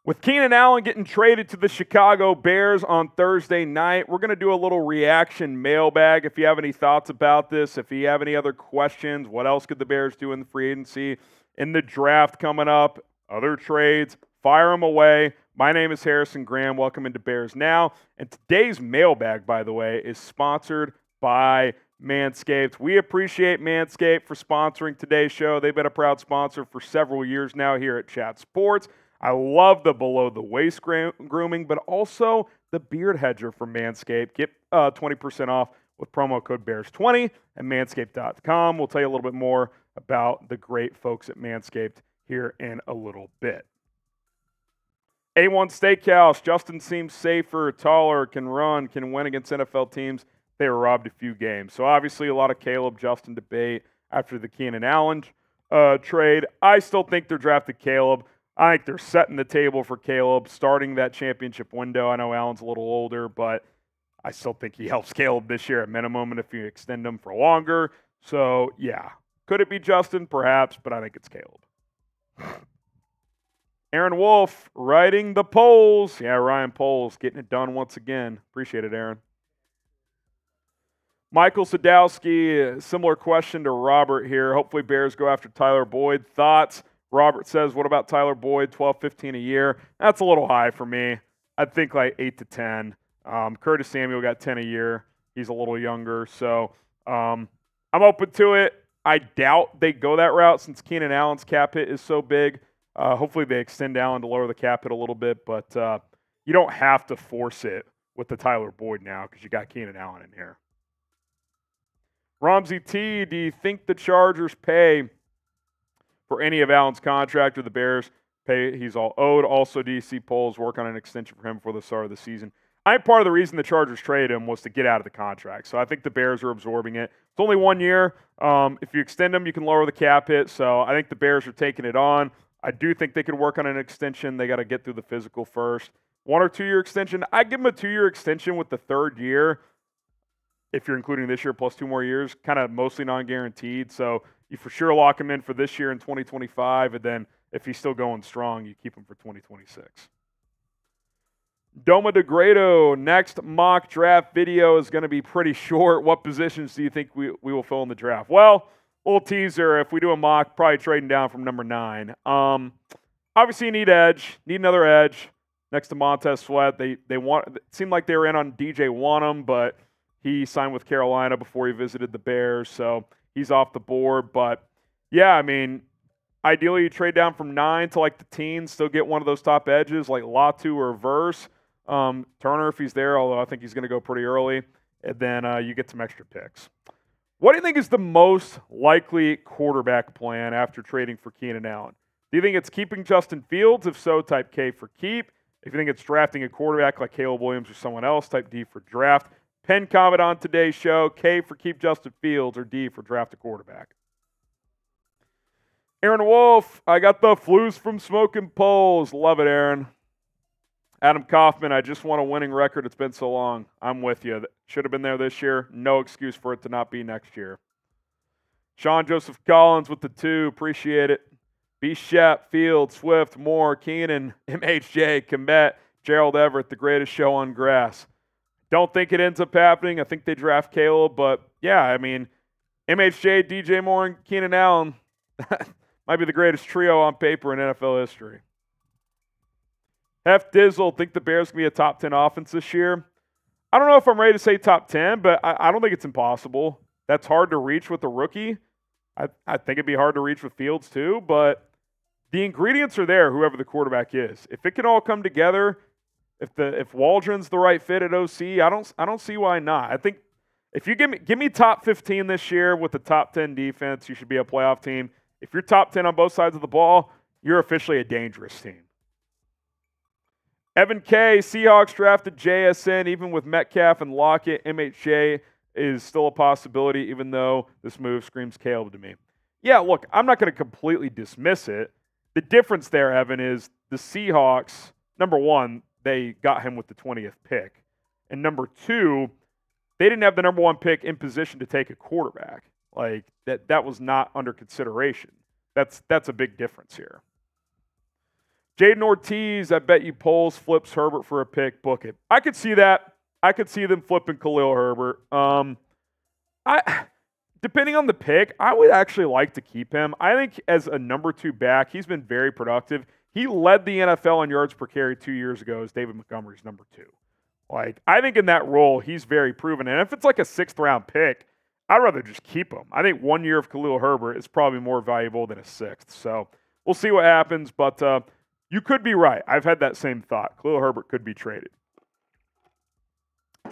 With Keenan Allen getting traded to the Chicago Bears on Thursday night, we're going to do a little reaction mailbag. If you have any thoughts about this, if you have any other questions, what else could the Bears do in the free agency, in the draft coming up, other trades, fire them away. My name is Harrison Graham. Welcome into Bears Now. And today's mailbag, by the way, is sponsored by Manscaped. We appreciate Manscaped for sponsoring today's show. They've been a proud sponsor for several years now here at Chat Sports. I love the below-the-waist grooming, but also the beard hedger from Manscaped. Get 20% off with promo code BEARS20 at manscaped.com. We'll tell you a little bit more about the great folks at Manscaped here in a little bit. A1 Steakhouse. Justin seems safer, taller, can run, can win against NFL teams. They were robbed a few games. So obviously a lot of Caleb-Justin debate after the Keenan Allen trade. I still think they're drafted Caleb. I think they're setting the table for Caleb, starting that championship window. I know Allen's a little older, but I still think he helps Caleb this year at minimum, and if you extend him for longer. So, yeah. Could it be Justin? Perhaps, but I think it's Caleb. Aaron Wolf writing the polls. Yeah, Ryan Poles getting it done once again. Appreciate it, Aaron. Michael Sadowski, similar question to Robert here. Hopefully Bears go after Tyler Boyd. Thoughts? Robert says, what about Tyler Boyd, 12, 15 a year? That's a little high for me. I'd think like 8 to 10. Curtis Samuel got 10 a year. He's a little younger. So I'm open to it. I doubt they go that route since Keenan Allen's cap hit is so big. Hopefully they extend Allen to lower the cap hit a little bit. But you don't have to force it with the Tyler Boyd now because you got Keenan Allen in here. Ramsey T, do you think the Chargers pay for any of Allen's contract or the Bears pay he's all owed? Also, do you see Poles work on an extension for him before the start of the season? I think part of the reason the Chargers traded him was to get out of the contract. So I think the Bears are absorbing it. It's only 1 year. If you extend him, you can lower the cap hit. So I think the Bears are taking it on. I do think they could work on an extension. They got to get through the physical first. 1 or 2 year extension. I'd give him a 2 year extension with the third year, if you're including this year plus 2 more years, kind of mostly non-guaranteed. So you for sure lock him in for this year in 2025, and then if he's still going strong, you keep him for 2026. Doma DeGrado, next mock draft video is going to be pretty short. What positions do you think we will fill in the draft? Well, little teaser, if we do a mock, probably trading down from number 9. Obviously, you need edge, need another edge next to Montez Sweat. It seemed like they were in on DJ Wanham, but he signed with Carolina before he visited the Bears, so he's off the board. But, yeah, I mean, ideally you trade down from 9 to, like, the teens, still get one of those top edges, like Latu or Verse. Turner, if he's there, although I think he's going to go pretty early. And then you get some extra picks. What do you think is the most likely quarterback plan after trading for Keenan Allen? Do you think it's keeping Justin Fields? If so, type K for keep. If you think it's drafting a quarterback like Caleb Williams or someone else, type D for draft. Pen comment on today's show, K for keep Justin Fields or D for draft a quarterback. Aaron Wolf, I got the flues from smoking poles. Love it, Aaron. Adam Kaufman, I just want a winning record. It's been so long. I'm with you. Should have been there this year. No excuse for it to not be next year. Sean Joseph Collins with the 2. Appreciate it. B. Shep, Field, Swift, Moore, Keenan, MHJ, Komet, Gerald Everett, the greatest show on grass. Don't think it ends up happening. I think they draft Caleb. But, yeah, I mean, MHJ, DJ Moore, and Keenan Allen might be the greatest trio on paper in NFL history. F. Dizzle, think the Bears can be a top 10 offense this year? I don't know if I'm ready to say top 10, but I don't think it's impossible. That's hard to reach with a rookie. I think it'd be hard to reach with Fields too, but the ingredients are there, whoever the quarterback is. If it can all come together, if Waldron's the right fit at OC, I don't see why not. I think if you give me top 15 this year with the top 10 defense, you should be a playoff team. If you're top 10 on both sides of the ball, you're officially a dangerous team. Evan K, Seahawks drafted JSN, even with Metcalf and Lockett. MHJ is still a possibility, even though this move screams Caleb to me. Yeah, look, I'm not going to completely dismiss it. The difference there, Evan, is the Seahawks, number 1, they got him with the 20th pick. And number 2, they didn't have the number 1 pick in position to take a quarterback. Like, that was not under consideration. That's a big difference here. Jaden Ortiz, I bet you Poles flips Herbert for a pick. Book it. I could see that. I could see them flipping Khalil Herbert. Depending on the pick, I would actually like to keep him. I think as a number 2 back, he's been very productive. He led the NFL in yards per carry 2 years ago as David Montgomery's number 2. Like, I think in that role, he's very proven. And if it's like a 6th-round pick, I'd rather just keep him. I think 1 year of Khalil Herbert is probably more valuable than a 6th. So we'll see what happens. But you could be right. I've had that same thought. Khalil Herbert could be traded.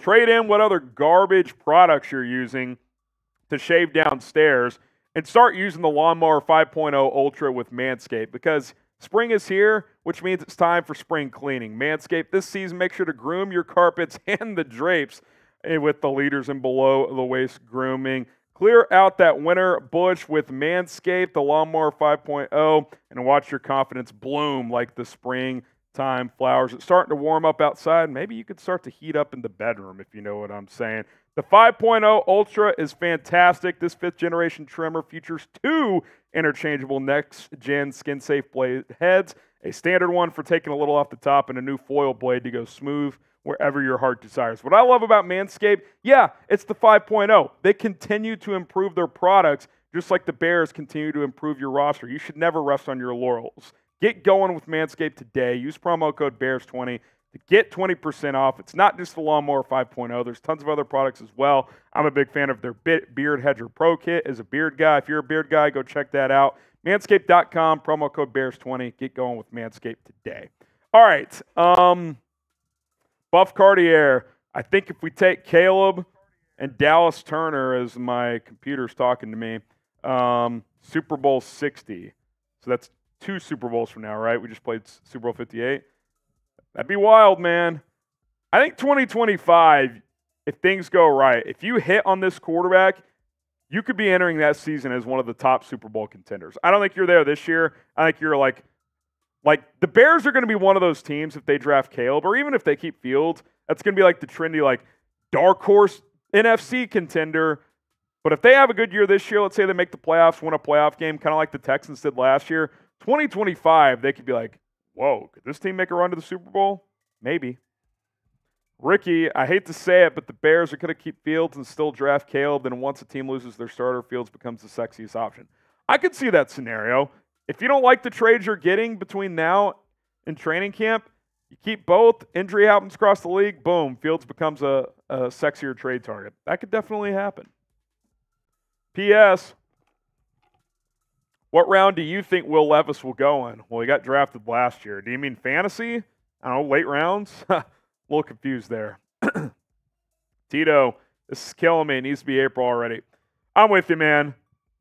Trade in what other garbage products you're using to shave downstairs and start using the Lawnmower 5.0 Ultra with Manscaped, because spring is here, which means it's time for spring cleaning. Manscaped this season, make sure to groom your carpets and the drapes with the leaders in below-the-waist grooming. Clear out that winter bush with Manscaped, the Lawnmower 5.0, and watch your confidence bloom like the springtime flowers. It's starting to warm up outside. Maybe you could start to heat up in the bedroom, if you know what I'm saying. The 5.0 Ultra is fantastic. This 5th-generation trimmer features 2 interchangeable next-gen skin-safe blade heads, a standard one for taking a little off the top, and a new foil blade to go smooth wherever your heart desires. What I love about Manscaped, yeah, it's the 5.0. They continue to improve their products just like the Bears continue to improve your roster. You should never rest on your laurels. Get going with Manscaped today. Use promo code BEARS20 to get 20% off. It's not just the Lawnmower 5.0. There's tons of other products as well. I'm a big fan of their Beard Hedger Pro Kit as a beard guy. If you're a beard guy, go check that out. Manscaped.com, promo code BEARS20. Get going with Manscaped today. All right. Buff Cartier. I think if we take Caleb and Dallas Turner, as my computer's talking to me, Super Bowl 60. So that's 2 Super Bowls from now, right? We just played Super Bowl 58. That'd be wild, man. I think 2025, if things go right, if you hit on this quarterback, you could be entering that season as one of the top Super Bowl contenders. I don't think you're there this year. I think you're like the Bears are going to be one of those teams if they draft Caleb, or even if they keep Fields, that's going to be like the trendy, like, dark horse NFC contender. But if they have a good year this year, let's say they make the playoffs, win a playoff game, kind of like the Texans did last year, 2025, they could be like, whoa, could this team make a run to the Super Bowl? Maybe. Ricky, I hate to say it, but the Bears are going to keep Fields and still draft Caleb. Then once a team loses their starter, Fields becomes the sexiest option. I could see that scenario. If you don't like the trades you're getting between now and training camp, you keep both. Injury happens across the league. Boom, Fields becomes a sexier trade target. That could definitely happen. P.S. What round do you think Will Levis will go in? Well, he got drafted last year. Do you mean fantasy? I don't know, late rounds? A little confused there. Tito, this is killing me. It needs to be April already. I'm with you, man.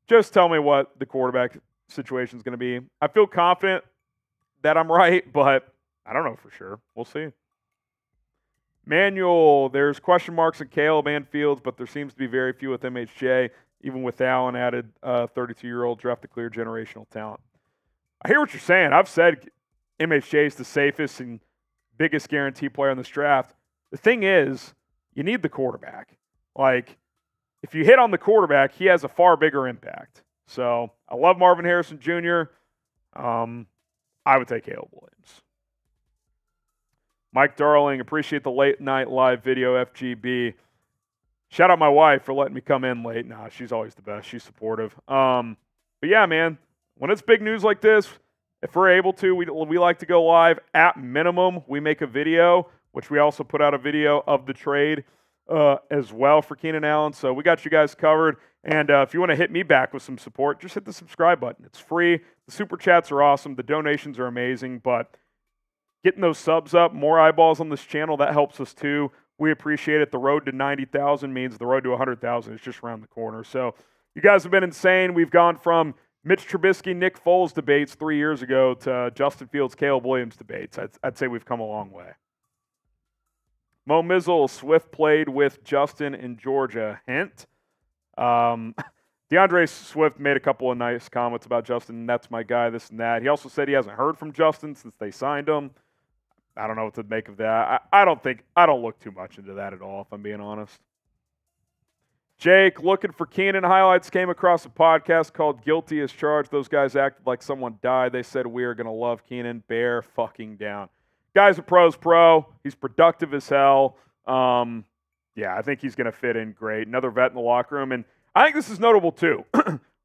Just tell me what the quarterback situation is going to be. I feel confident that I'm right, but I don't know for sure. We'll see. Manuel, there's question marks in Caleb and Fields, but there seems to be very few with MHJ. Even with Allen added 32-year-old draft to clear generational talent. I hear what you're saying. I've said MHJ is the safest and biggest guarantee player in this draft. The thing is, you need the quarterback. Like, if you hit on the quarterback, he has a far bigger impact. So, I love Marvin Harrison Jr. I would take Caleb Williams. Mike Darling, appreciate the late night live video, FGB. Shout out my wife for letting me come in late. Nah, she's always the best. She's supportive. But yeah, man, when it's big news like this, if we're able to, we like to go live. At minimum, we make a video, which we also put out a video of the trade as well for Keenan Allen. So we got you guys covered. And if you want to hit me back with some support, just hit the subscribe button. It's free. The super chats are awesome. The donations are amazing. But getting those subs up, more eyeballs on this channel, that helps us too. We appreciate it. The road to 90,000 means the road to 100,000 is just around the corner. So you guys have been insane. We've gone from Mitch Trubisky, Nick Foles debates 3 years ago to Justin Fields, Caleb Williams debates. I'd say we've come a long way. Mo Mizzle, Swift played with Justin in Georgia. Hint. DeAndre Swift made a couple of nice comments about Justin. That's my guy, this and that. He also said he hasn't heard from Justin since they signed him. I don't know what to make of that. I don't look too much into that at all, if I'm being honest. Jake, looking for Keenan highlights, came across a podcast called Guilty as Charged. Those guys acted like someone died. They said we are going to love Keenan. Bear fucking down. Guy's a pro's pro. He's productive as hell. Yeah, I think he's going to fit in great. Another vet in the locker room. And I think this is notable too.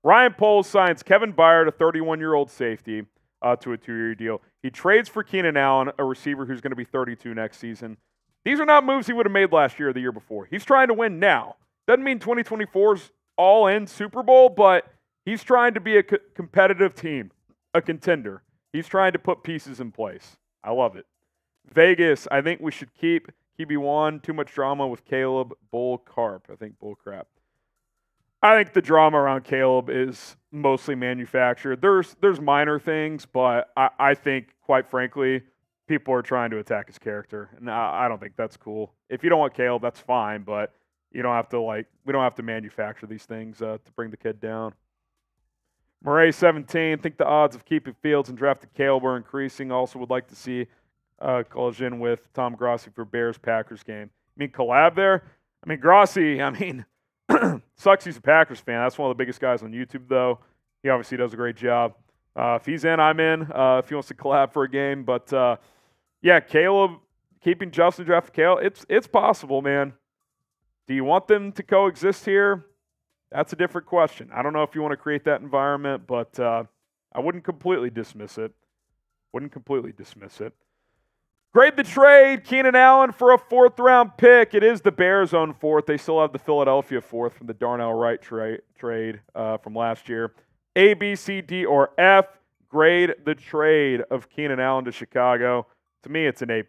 Ryan Poles signs Kevin Byard, a 31-year-old safety, to a 2-year deal. He trades for Keenan Allen, a receiver who's going to be 32 next season. These are not moves he would have made last year or the year before. He's trying to win now. Doesn't mean 2024's all-in Super Bowl, but he's trying to be a competitive team, a contender. He's trying to put pieces in place. I love it. Vegas, I think we should keep QB1. Too much drama with Caleb. Bull Carp. I think bull crap. I think the drama around Caleb is mostly manufactured. There's minor things, but I think, quite frankly, people are trying to attack his character, and I don't think that's cool. If you don't want Caleb, that's fine, but you don't have to we don't have to manufacture these things to bring the kid down. Murray 17, think the odds of keeping Fields and drafting Caleb are increasing. Also would like to see collision with Tom Grossi for Bears-Packers game. I mean, collab there? I mean, Grossi, sucks he's a Packers fan. That's one of the biggest guys on YouTube, though. He obviously does a great job. If he's in, I'm in. If he wants to collab for a game. But, yeah, Caleb, keeping Justin drafting Caleb, it's possible, man. Do you want them to coexist here? That's a different question. I don't know if you want to create that environment, but I wouldn't completely dismiss it. Grade the trade, Keenan Allen for a 4th-round pick. It is the Bears' own 4th. They still have the Philadelphia 4th from the Darnell Wright trade from last year. A, B, C, D, or F. Grade the trade of Keenan Allen to Chicago. To me, it's an A++.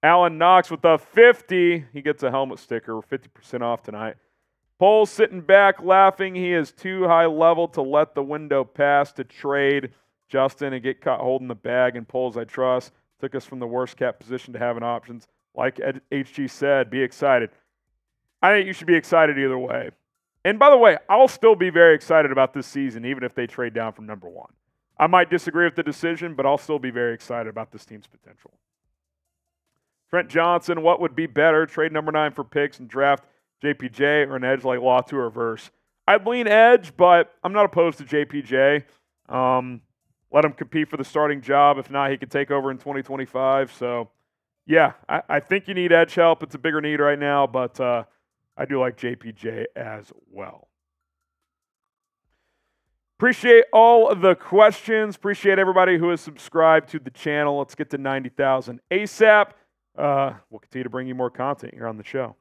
Alan Knox with a 50. He gets a helmet sticker. We're 50% off tonight. Poles sitting back laughing. He is too high level to let the window pass to trade Justin and get caught holding the bag. And Poles, I trust, took us from the worst cap position to having options. Like HG said, be excited. I think you should be excited either way. And by the way, I'll still be very excited about this season, even if they trade down from number 1. I might disagree with the decision, but I'll still be very excited about this team's potential. Trent Johnson, what would be better? Trade number 9 for picks and draft JPJ or an edge like Latu or Verse? I'd lean edge, but I'm not opposed to JPJ. Let him compete for the starting job. If not, he could take over in 2025. So, yeah, I think you need edge help. It's a bigger need right now, but I do like JPJ as well. Appreciate all of the questions. Appreciate everybody who has subscribed to the channel. Let's get to 90,000 ASAP. We'll continue to bring you more content here on the show.